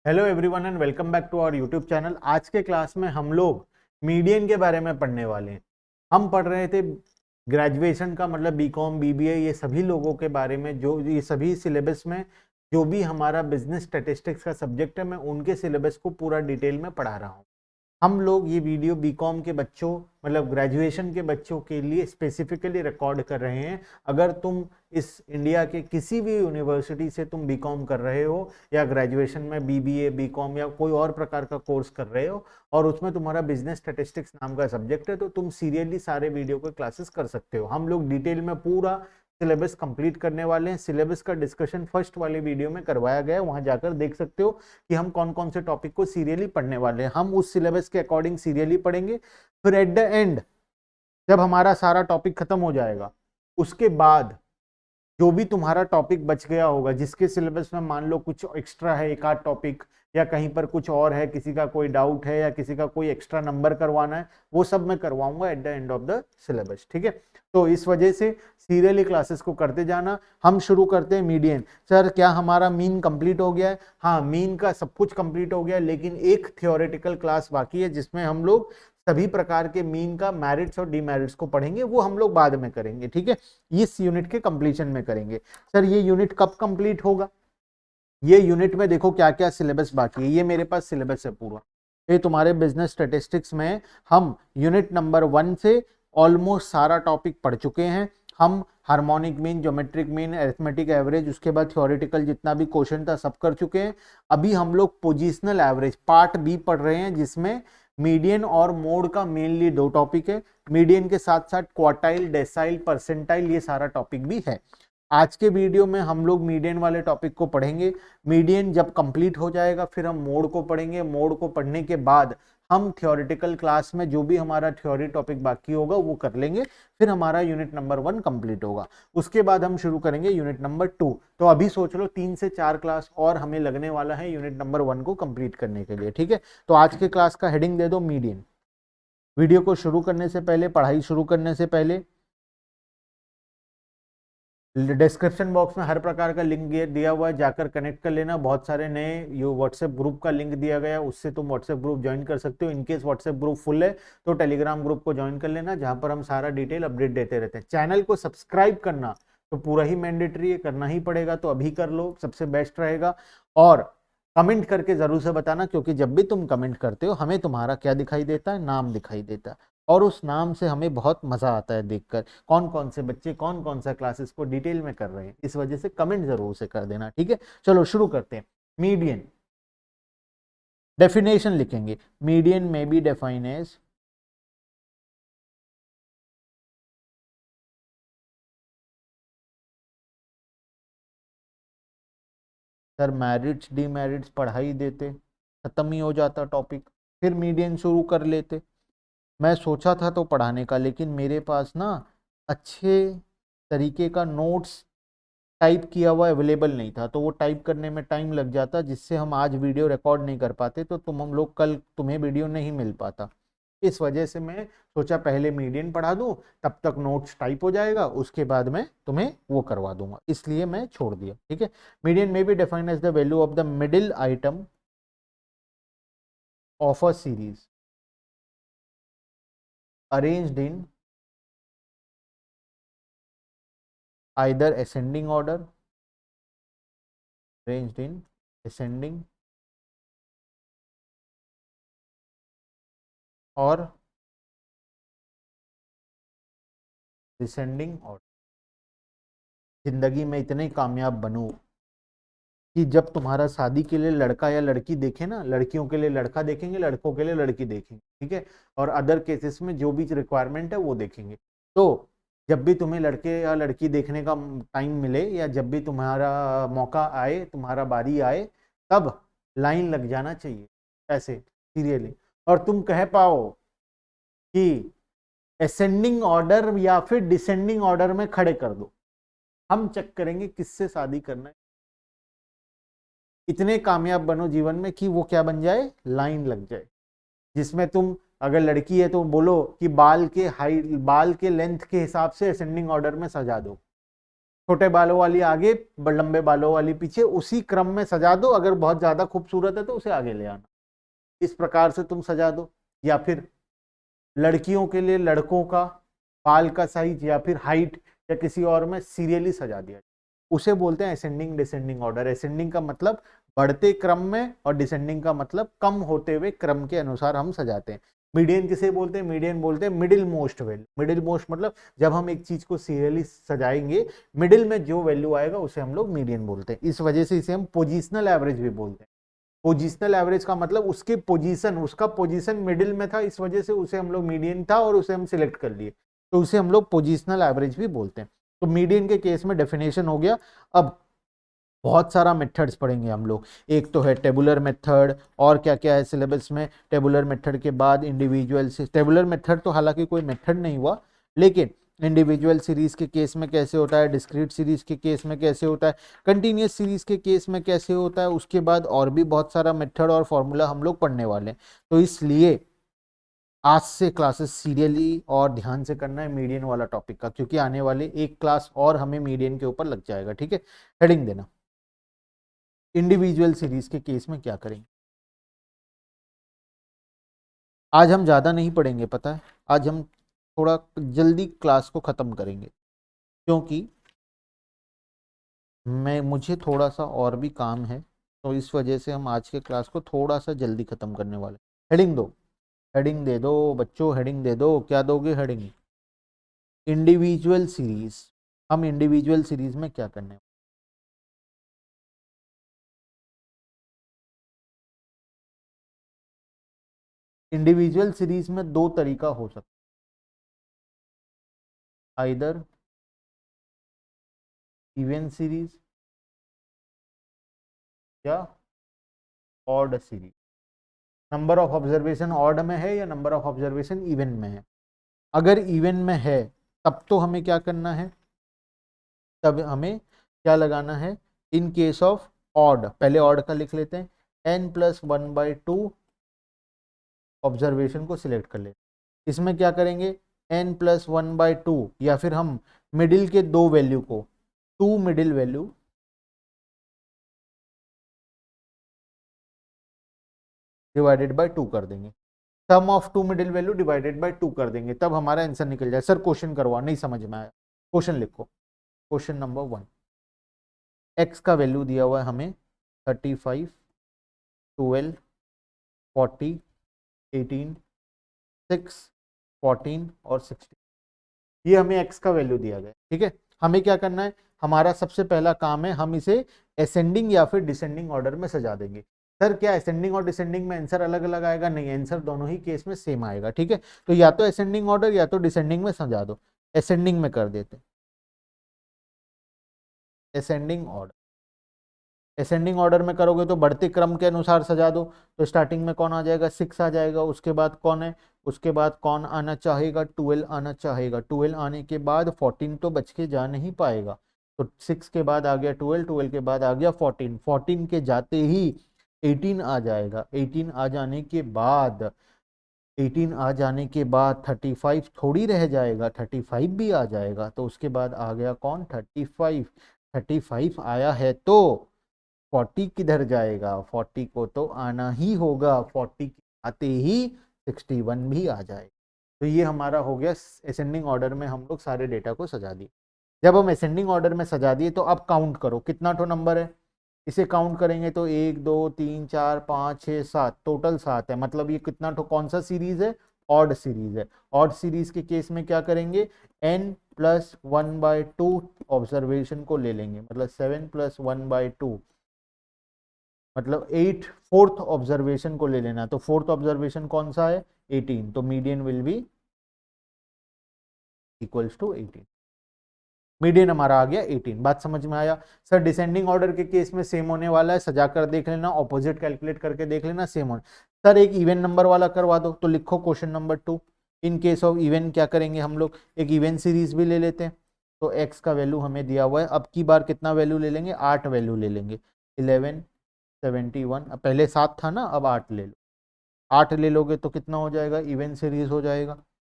Hello everyone and welcome back to our YouTube channel. आज के class में हम लोग मीडियन के बारे में पढ़ने वाले हैं। हम पढ़ रहे थे ग्रेजुएशन का मतलब बीकॉम बीबीए, ये सभी लोगों के बारे में जो ये सभी सिलेबस में जो भी हमारा बिजनेस स्टैटिस्टिक्स का सब्जेक्ट है, मैं उनके सिलेबस को पूरा डिटेल में पढ़ा रहा हूँ। हम लोग ये वीडियो बीकॉम के बच्चों मतलब ग्रेजुएशन के बच्चों के लिए स्पेसिफिकली रिकॉर्ड कर रहे हैं। अगर तुम इस इंडिया के किसी भी यूनिवर्सिटी से तुम बीकॉम कर रहे हो या ग्रेजुएशन में बीबीए बीकॉम या कोई और प्रकार का कोर्स कर रहे हो और उसमें तुम्हारा बिजनेस स्टैटिस्टिक्स नाम का सब्जेक्ट है, तो तुम सीरियसली सारे वीडियो के क्लासेस कर सकते हो। हम लोग डिटेल में पूरा सिलेबस कंप्लीट करने वाले हैं। सिलेबस का डिस्कशन फर्स्ट वाले वीडियो में करवाया गया है, वहां जाकर देख सकते हो कि हम कौन कौन से टॉपिक को सीरियली पढ़ने वाले हैं। हम उस सिलेबस के अकॉर्डिंग सीरियली पढ़ेंगे। फिर एट द एंड जब हमारा सारा टॉपिक खत्म हो जाएगा, उसके बाद जो भी तुम्हारा टॉपिक बच गया होगा, जिसके सिलेबस में मान लो कुछ एक्स्ट्रा है, एक आध टॉपिक या कहीं पर कुछ और है, किसी का कोई डाउट है या किसी का कोई एक्स्ट्रा नंबर करवाना है, वो सब मैं करवाऊंगा at the end of the syllabus. ठीक है, तो इस वजह से सीरियली क्लासेस को करते जाना। हम शुरू करते हैं मीडियन। सर क्या हमारा मीन कंप्लीट हो गया है? हाँ, मीन का सब कुछ कंप्लीट हो गया है, लेकिन एक थियोरेटिकल क्लास बाकी है जिसमें हम लोग सभी प्रकार के मीन का मेरिट्स और डीमेरिट्स को पढ़ेंगे। वो हम लोग बाद में करेंगे। ठीक है, इस यूनिट के कंप्लीशन में करेंगे। सर ये यूनिट कब कंप्लीट होगा? ये यूनिट में देखो क्या क्या सिलेबस बाकी है। ये मेरे पास सिलेबस है पूरा। ये तुम्हारे बिजनेस स्टैटिस्टिक्स में हम यूनिट नंबर 1 से ऑलमोस्ट सारा टॉपिक पढ़ चुके हैं। हम harmonic mean, geometric mean, arithmetic average, उसके बाद थ्योरेटिकल जितना भी क्वेश्चन था सब कर चुके हैं। अभी हम लोग पोजिशनल एवरेज पार्ट बी पढ़ रहे हैं, जिसमें मीडियन और मोड का मेनली 2 टॉपिक है। मीडियन के साथ साथ क्वार्टाइल, डेसाइल, परसेंटाइल, ये सारा टॉपिक भी है। आज के वीडियो में हम लोग मीडियन वाले टॉपिक को पढ़ेंगे। मीडियन जब कंप्लीट हो जाएगा फिर हम मोड को पढ़ेंगे। मोड को पढ़ने के बाद हम थ्योरेटिकल क्लास में जो भी हमारा थ्योरी टॉपिक बाकी होगा वो कर लेंगे। फिर हमारा यूनिट नंबर 1 कंप्लीट होगा। उसके बाद हम शुरू करेंगे यूनिट नंबर 2। तो अभी सोच लो 3 से 4 क्लास और हमें लगने वाला है यूनिट नंबर 1 को कंप्लीट करने के लिए। ठीक है, तो आज के क्लास का हेडिंग दे दो मीडियन। वीडियो को शुरू करने से पहले, पढ़ाई शुरू करने से पहले, डिस्क्रिप्शन बॉक्स में हर प्रकार का लिंक दिया हुआ है, जाकर कनेक्ट कर लेना। बहुत सारे नए व्हाट्सएप ग्रुप का लिंक दिया गया है, उससे तुम व्हाट्सएप ग्रुप ज्वाइन कर सकते हो। इनकेस व्हाट्सएप ग्रुप फुल है तो टेलीग्राम ग्रुप को ज्वाइन कर लेना, जहां पर हम सारा डिटेल अपडेट देते रहते हैं। चैनल को सब्सक्राइब करना तो पूरा ही मैंडेटरी है, करना ही पड़ेगा, तो अभी कर लो, सबसे बेस्ट रहेगा। और कमेंट करके जरूर से बताना, क्योंकि जब भी तुम कमेंट करते हो हमें तुम्हारा क्या दिखाई देता है? नाम दिखाई देता है। और उस नाम से हमें बहुत मजा आता है देखकर कौन कौन से बच्चे कौन कौन सा क्लासेस को डिटेल में कर रहे हैं। इस वजह से कमेंट जरूर से कर देना। ठीक है, चलो शुरू करते हैं। मीडियन डेफिनेशन लिखेंगे। मीडियन में be define as sir merits demerits पढ़ाई देते, खत्म ही हो जाता टॉपिक, फिर मीडियन शुरू कर लेते। मैं सोचा था तो पढ़ाने का, लेकिन मेरे पास ना अच्छे तरीके का नोट्स टाइप किया हुआ अवेलेबल नहीं था, तो वो टाइप करने में टाइम लग जाता, जिससे हम आज वीडियो रिकॉर्ड नहीं कर पाते, तो हम लोग कल तुम्हें वीडियो नहीं मिल पाता। इस वजह से मैं सोचा पहले मीडियन पढ़ा दूं, तब तक नोट्स टाइप हो जाएगा, उसके बाद मैं तुम्हें वो करवा दूंगा, इसलिए मैं छोड़ दिया। ठीक है, मीडियन में be defined as the value of the middle item of a series arranged in either ascending order, arranged in ascending और डिसेंडिंग ऑर्डर। जिंदगी में इतने कामयाब बनो कि जब तुम्हारा शादी के लिए लड़का या लड़की देखे ना, लड़कियों के लिए लड़का देखेंगे, लड़कों के लिए लड़की देखेंगे। ठीक है, और अदर केसेस में जो भी रिक्वायरमेंट है वो देखेंगे। तो जब भी तुम्हें लड़के या लड़की देखने का टाइम मिले या जब भी तुम्हारा मौका आए, तुम्हारा बारी आए, तब लाइन लग जाना चाहिए ऐसे सीरियली, और तुम कह पाओ कि असेंडिंग ऑर्डर या फिर डिसेंडिंग ऑर्डर में खड़े कर दो। हम चेक करेंगे किससे शादी करना है। इतने कामयाब बनो जीवन में कि वो क्या बन जाए? लाइन लग जाए, जिसमें तुम अगर लड़की है तो बोलो कि बाल के हाइट, बाल के लेंथ के हिसाब से असेंडिंग ऑर्डर में सजा दो। छोटे बालों वाली आगे, लंबे बालों वाली पीछे, उसी क्रम में सजा दो। अगर बहुत ज्यादा खूबसूरत है तो उसे आगे ले आना, इस प्रकार से तुम सजा दो। या फिर लड़कियों के लिए लड़कों का बाल का साइज या फिर हाइट या किसी और में सीरियली सजा दिया, उसे बोलते हैं असेंडिंग डिसेंडिंग ऑर्डर। असेंडिंग का मतलब बढ़ते क्रम में और डिसेंडिंग का मतलब कम होते हुए क्रम के अनुसार हम सजाते हैं। मीडियन किसे बोलते हैं? मीडियन बोलते हैं middle most value. Middle most मतलब जब हम एक चीज को सीरियली सजाएंगे, मिडिल में जो वैल्यू आएगा उसे हम लोग मीडियन बोलते हैं। इस वजह से इसे हम पोजिशनल एवरेज भी बोलते हैं। पोजिशनल एवरेज का मतलब उसके पोजीशन, उसका पोजीशन मिडिल में था, इस वजह से उसे हम लोग मीडियन था और उसे हम सिलेक्ट कर लिए, तो उसे हम लोग पोजिशनल एवरेज भी बोलते हैं। तो मीडियन के केस में डेफिनेशन हो गया। अब बहुत सारा मेथड्स पढ़ेंगे हम लोग। एक तो है टेबुलर मेथड, और क्या क्या है सिलेबस में। टेबुलर मेथड के बाद इंडिविजुअल से, टेबुलर मेथड तो हालांकि कोई मेथड नहीं हुआ, लेकिन इंडिविजुअल सीरीज के केस में कैसे होता है, डिस्क्रीट सीरीज के केस में कैसे होता है, कंटिन्यूस सीरीज के केस में कैसे होता है, उसके बाद और भी बहुत सारा मेथड और फॉर्मूला हम लोग पढ़ने वाले हैं। तो इसलिए आज से क्लासेस सीरियली और ध्यान से करना है मीडियन वाला टॉपिक का, क्योंकि आने वाले एक क्लास और हमें मीडियन के ऊपर लग जाएगा। ठीक है, हेडिंग देना, इंडिविजुअल सीरीज के केस में क्या करेंगे। आज हम ज़्यादा नहीं पढ़ेंगे, पता है, आज हम थोड़ा जल्दी क्लास को ख़त्म करेंगे, क्योंकि मुझे थोड़ा सा और भी काम है, तो इस वजह से हम आज के क्लास को थोड़ा सा जल्दी ख़त्म करने वाले। हेडिंग दो, हेडिंग दे दो बच्चों, हेडिंग दे दो। क्या दोगे हेडिंग? Individual series. हम इंडिविजुअल सीरीज में क्या करने, इंडिविजुअल सीरीज में दो तरीका हो सकता है, आइदर इवन सीरीज या odd series. Number of observation odd में है या नंबर ऑफ ऑब्जर्वेशन इवन में है। अगर इवन में है तब तो हमें क्या करना है, तब हमें क्या लगाना है, इन केस ऑफ ऑड, पहले ऑड का लिख लेते हैं, n+1/2 ऑब्जर्वेशन को सिलेक्ट कर लेते हैं। इसमें क्या करेंगे, n+1/2, या फिर हम मिडिल के दो वैल्यू को, two middle value divided by 2 कर देंगे। Sum of two middle value divided by 2 कर देंगे, तब हमारा आंसर निकल जाए। सर क्वेश्चन करवा, नहीं समझ में आया, क्वेश्चन लिखो। क्वेश्चन नंबर 1, एक्स का वैल्यू दिया हुआ है हमें 35, 12, 40, 18, 6, 14 और 16, ये हमें एक्स का वैल्यू दिया गया। ठीक है, हमें क्या करना है, हमारा सबसे पहला काम है हम इसे असेंडिंग या फिर डिसेंडिंग ऑर्डर में सजा देंगे। सर क्या असेंडिंग और डिसेंडिंग में आंसर अलग अलग आएगा? नहीं, आंसर दोनों ही केस में सेम आएगा। ठीक है, तो या तो असेंडिंग ऑर्डर या तो डिसेंडिंग में सजा दो। असेंडिंग में कर देते, असेंडिंग ऑर्डर, असेंडिंग ऑर्डर में करोगे तो बढ़ते क्रम के अनुसार सजा दो। तो स्टार्टिंग में कौन आ जाएगा, 6 आ जाएगा, उसके बाद कौन है, उसके बाद कौन आना चाहेगा, 12 आना चाहेगा, 12 आने के बाद 14 तो बच के जा नहीं पाएगा, तो 6 के बाद आ गया 12, 12 के बाद आ गया 14, 14 के जाते ही 18 आ जाएगा, 18 आ जाने के बाद, 18 आ जाने के बाद 35 थोड़ी रह जाएगा, 35 भी आ जाएगा, तो उसके बाद आ गया कौन, 35, 35 आया है तो 40 किधर जाएगा, 40 को तो आना ही होगा, 40 आते ही 61 भी आ जाएगा। तो ये हमारा हो गया असेंडिंग ऑर्डर में हम लोग सारे डेटा को सजा दिए। जब हम असेंडिंग ऑर्डर में सजा दिए तो अब काउंट करो कितना तो नंबर है, इसे काउंट करेंगे तो 1 2 3 4 5 6 7, टोटल 7 है। मतलब ये कितना तो कौन सा सीरीज है, ऑड सीरीज है। ऑड सीरीज के केस में क्या करेंगे, n+1/2 ऑब्जर्वेशन को ले लेंगे, मतलब 7+1/2, मतलब 8 फोर्थ ऑब्जर्वेशन को ले लेना। तो फोर्थ ऑब्जर्वेशन कौन सा है, 18, तो median will be equals to 18। Median हमारा आ गया 18। बात समझ में आया? सर डिसेंडिंग ऑर्डर के केस में सेम होने वाला है, सजा कर देख लेना, ऑपोजिट कैलकुलेट करके देख लेना, सेम होने। सर एक इवन नंबर वाला करवा दो, तो लिखो question number 2, in case of even क्या करेंगे हम लोग, एक इवन सीरीज भी ले लेते हैं। तो एक्स का वैल्यू हमें दिया हुआ है, अब की बार कितना वैल्यू ले लेंगे, 8 वैल्यू ले लेंगे, 11, 71, पहले 7 था ना, अब 8 ले लो। 8 ले लोगे तो कितना हो जाएगा, इवन सीरीज हो जाएगा।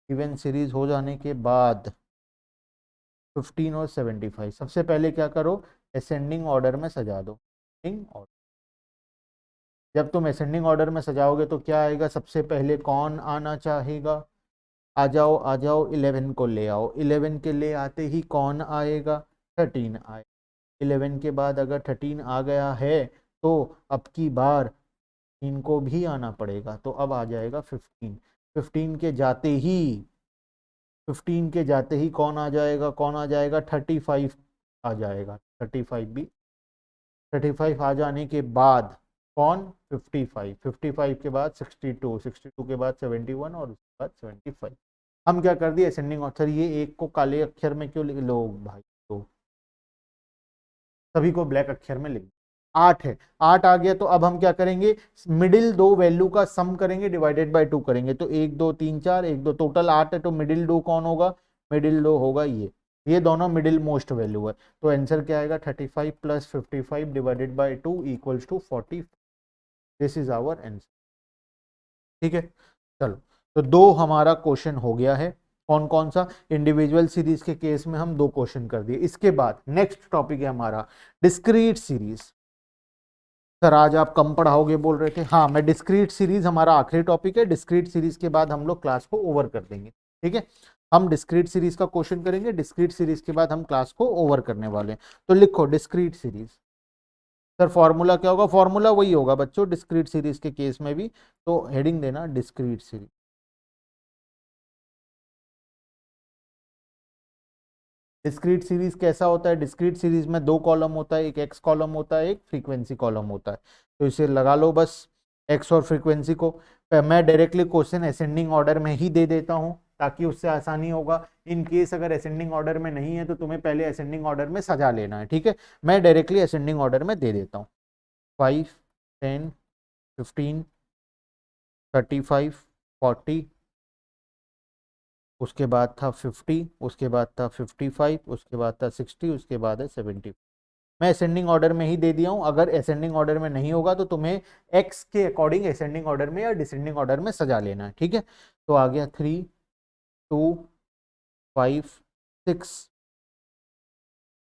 इवन सीरीज हो जाने के बाद 15 और 75। सबसे पहले क्या करो, असेंडिंग ऑर्डर में सजा दो। जब तुम असेंडिंग ऑर्डर में सजाओगे तो क्या आएगा, सबसे पहले कौन आना चाहेगा, आ जाओ आ जाओ, 11 को ले आओ। 11 के ले आते ही कौन आएगा, 13 आए। 11 के बाद अगर 13 आ गया है तो अब की बार इनको भी आना पड़ेगा, तो अब आ जाएगा 15। 15 के जाते ही 15 के जाते ही कौन आ जाएगा, कौन आ जाएगा, 35 आ जाएगा। 35 भी, 35 आ जाने के बाद कौन, 55। 55 के बाद 62, 62 के बाद 71 और उसके बाद 75। हम क्या कर दिए, असेंडिंग ऑर्डर। ये एक को काले अक्षर में क्यों लिख लो भाई, तो सभी को ब्लैक अक्षर में लिख दो। 8 है, 8 आ गया, तो अब हम क्या करेंगे, मिडिल दो वैल्यू का सम करेंगे, डिवाइडेड बाय 2 करेंगे। तो 1 2 3 4, 1 2, टोटल 8 है, तो मिडिल दो कौन होगा, मिडिल दो होगा ये दोनों मिडिल मोस्ट वैल्यू है। तो आंसर क्या आएगा, 35 plus 55 divided by 2 equals to 40। This is our answer. ठीक है, चलो, तो दो हमारा क्वेश्चन हो गया है। कौन कौन सा, इंडिविजुअल सीरीज के केस में हम दो क्वेश्चन कर दिए। इसके बाद नेक्स्ट टॉपिक है हमारा डिस्क्रीट सीरीज। सर आज आप कम पढ़ाओगे बोल रहे थे, हाँ मैं डिस्क्रीट सीरीज हमारा आखिरी टॉपिक है। डिस्क्रीट सीरीज के बाद हम लोग क्लास को ओवर कर देंगे। ठीक है, हम डिस्क्रीट सीरीज का क्वेश्चन करेंगे, डिस्क्रीट सीरीज के बाद हम क्लास को ओवर करने वाले हैं। तो लिखो डिस्क्रीट सीरीज। सर फॉर्मूला क्या होगा, फॉर्मूला वही होगा बच्चों डिस्क्रीट सीरीज के केस में भी। तो हेडिंग देना डिस्क्रीट सीरीज। डिस्क्रीट सीरीज कैसा होता है, डिस्क्रीट सीरीज में दो कॉलम होता है, एक एक्स कॉलम होता है, एक फ्रीक्वेंसी कॉलम होता है। तो इसे लगा लो बस, एक्स और फ्रीक्वेंसी को। मैं डायरेक्टली क्वेश्चन असेंडिंग ऑर्डर में ही दे देता हूं ताकि उससे आसानी होगा। इन केस अगर असेंडिंग ऑर्डर में नहीं है तो तुम्हें पहले असेंडिंग ऑर्डर में सजा लेना है। ठीक है, मैं डायरेक्टली असेंडिंग ऑर्डर में दे देता हूँ। 5 10 15 35 40, उसके बाद था 50, उसके बाद था 55, उसके बाद था 60, उसके बाद है 70। मैं असेंडिंग ऑर्डर में ही दे दिया हूं। अगर असेंडिंग ऑर्डर में नहीं होगा तो तुम्हें एक्स के अकॉर्डिंग असेंडिंग ऑर्डर में या डिसेंडिंग ऑर्डर में सजा लेना है। ठीक है, तो आ गया 3 2 5 6।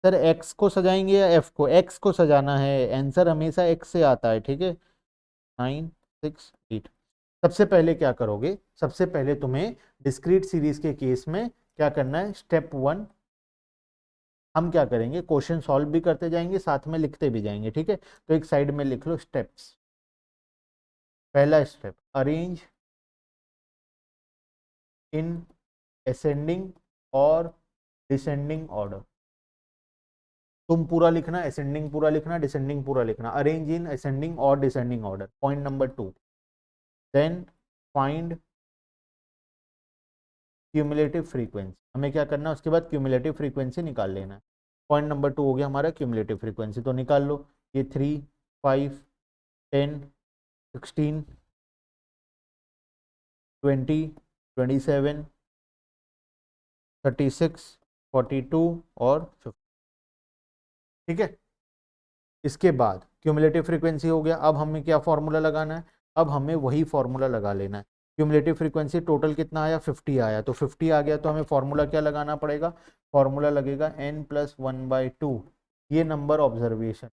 सर एक्स को सजाएंगे या एफ को, एक्स को सजाना है, आंसर हमेशा एक्स से आता है। ठीक है, 9 6 8। सबसे पहले क्या करोगे, सबसे पहले तुम्हें डिस्क्रीट सीरीज के केस में क्या करना है, स्टेप 1 हम क्या करेंगे, क्वेश्चन सॉल्व भी करते जाएंगे, साथ में लिखते भी जाएंगे। ठीक है, तो एक साइड में लिख लो स्टेप्स। पहला स्टेप, अरेंज इन असेंडिंग और डिसेंडिंग ऑर्डर। तुम पूरा लिखना, असेंडिंग पूरा लिखना, डिसेंडिंग पूरा लिखना। अरेंज इन असेंडिंग और descending order, point number 2। Then find cumulative frequency. हमें क्या करना है, उसके बाद क्यूमुलेटिव फ्रीक्वेंसी निकाल लेना है। पॉइंट नंबर 2 हो गया हमारा क्यूमुलेटिव फ्रीक्वेंसी, तो निकाल लो। ये 3 5 10 16 20 27 36 42 और 50। ठीक है, इसके बाद क्यूमुलेटिव फ्रीक्वेंसी हो गया। अब हमें क्या फॉर्मूला लगाना है, अब हमें वही फॉर्मूला लगा लेना है। क्यूमुलेटिव फ्रीक्वेंसी टोटल कितना आया, 50 आया, तो 50 आ गया तो हमें फॉर्मूला क्या लगाना पड़ेगा, फॉर्मूला लगेगा n+1/2, ये नंबर ऑब्जर्वेशन।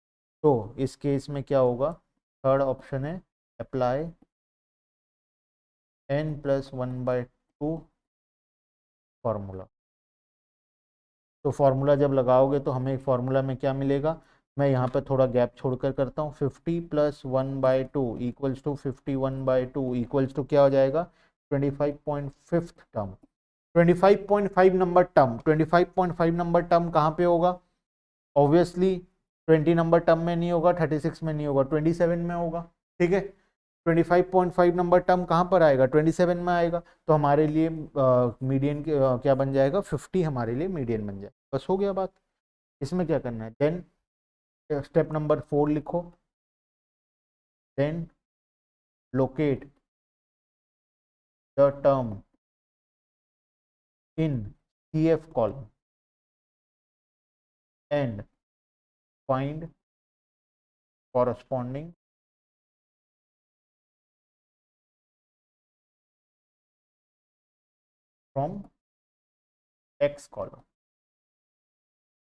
तो इस केस में क्या होगा, थर्ड ऑप्शन है अप्लाई n+1/2 फॉर्मूला। तो फॉर्मूला जब लगाओगे तो हमें फॉर्मूला में क्या मिलेगा, मैं यहाँ पे थोड़ा गैप छोड़कर करता हूँ। 50+1/2 इक्वल्स टू 51/2 इक्वल्स टू क्या हो जाएगा, 25.5 term. 25.5 number term, 25.5 number term कहाँ पे होगा, ऑब्वियसली 20 नंबर टर्म में नहीं होगा, 36 में नहीं होगा, 27 में होगा। ठीक है, 25.5 नंबर टर्म कहाँ पर आएगा, 27 में आएगा। तो हमारे लिए मीडियन क्या बन जाएगा, 50 हमारे लिए मीडियन बन जाएगा। बस हो गया बात। इसमें क्या करना है, देन स्टेप नंबर 4 लिखो। Then locate the term in CF column and find corresponding from X column.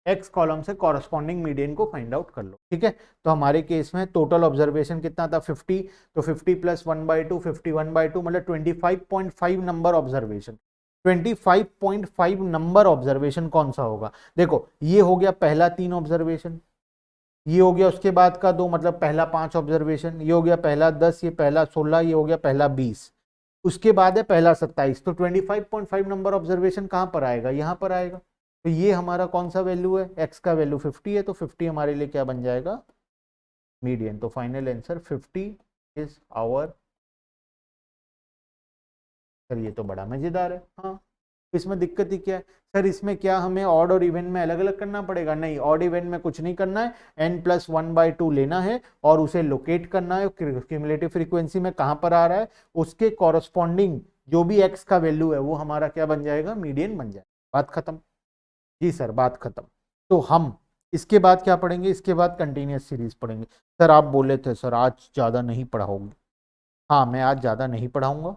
X column से कॉरस्पॉन्डिंग मीडियन को फाइंड आउट कर लो। ठीक है, तो हमारे केस में टोटल ऑब्जर्वेशन कितना था 50, तो 50 प्लस 1/2 51/2 मतलब 25.5 नंबर ऑब्जर्वेशन। 25.5 नंबर ऑब्जर्वेशन कौन सा होगा? देखो ये हो गया पहला 3 ऑब्जर्वेशन, ये हो गया उसके बाद का 2 मतलब पहला 5 ऑब्जर्वेशन, ये हो गया पहला 10, ये पहला 16, ये हो गया पहला 20, उसके बाद है पहला 27। तो 25.5 नंबर ऑब्जर्वेशन कहां पर आएगा? यहां पर आएगा। तो ये हमारा कौन सा वैल्यू है? एक्स का वैल्यू 50 है, तो 50 हमारे लिए क्या बन जाएगा? मीडियन। तो final answer 50 is our. Sir ये तो बड़ा मजेदार है। हाँ, इसमें दिक्कत ही क्या है? सर इसमें क्या हमें ऑड और इवन में अलग अलग करना पड़ेगा? नहीं, ऑड इवन में कुछ नहीं करना है, n+1/2 लेना है और उसे लोकेट करना है क्यूमुलेटिव फ्रीक्वेंसी में कहां पर आ रहा है, उसके कॉरस्पॉन्डिंग जो भी x का वैल्यू है वो हमारा क्या बन जाएगा? मीडियन बन जाएगा। बात खत्म। जी सर, बात खत्म। तो हम इसके बाद क्या पढ़ेंगे? इसके बाद कंटिन्यूस सीरीज पढ़ेंगे। सर आप बोले थे सर आज ज्यादा नहीं पढ़ाओगे। हाँ, मैं आज ज्यादा नहीं पढ़ाऊंगा।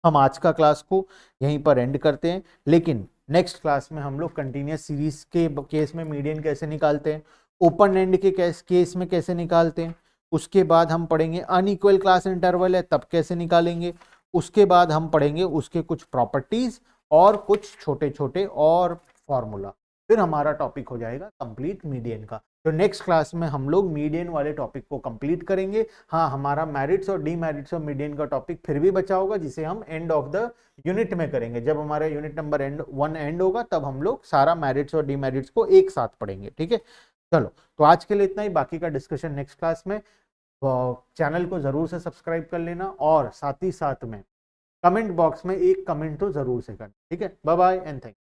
हम आज का क्लास को यहीं पर एंड करते हैं, लेकिन नेक्स्ट क्लास में हम लोग कंटिन्यूस सीरीज के केस में मीडियन कैसे निकालते हैं, ओपन एंड के केस में कैसे निकालते हैं, उसके बाद हम पढ़ेंगे अनइक्वल क्लास इंटरवल है तब कैसे निकालेंगे, उसके बाद हम पढ़ेंगे उसके कुछ प्रॉपर्टीज और कुछ छोटे छोटे और फॉर्मूला। फिर हमारा टॉपिक हो जाएगा कंप्लीट मीडियन का। तो नेक्स्ट क्लास में हम लोग मीडियन वाले टॉपिक को कंप्लीट करेंगे। हाँ, हमारा मेरिट्स और डीमेरिट्स ऑफ मीडियन का टॉपिक फिर भी बचा होगा, जिसे हम एंड ऑफ द यूनिट में करेंगे। जब हमारा यूनिट नंबर 1 एंड होगा तब हम लोग सारा मेरिट्स और डीमेरिट्स को एक साथ पढ़ेंगे। ठीक है, चलो तो आज के लिए इतना ही, बाकी का डिस्कशन नेक्स्ट क्लास में। चैनल को जरूर से सब्सक्राइब कर लेना और साथ ही साथ में कमेंट बॉक्स में एक कमेंट तो जरूर से करना। ठीक है, bye bye and thank you.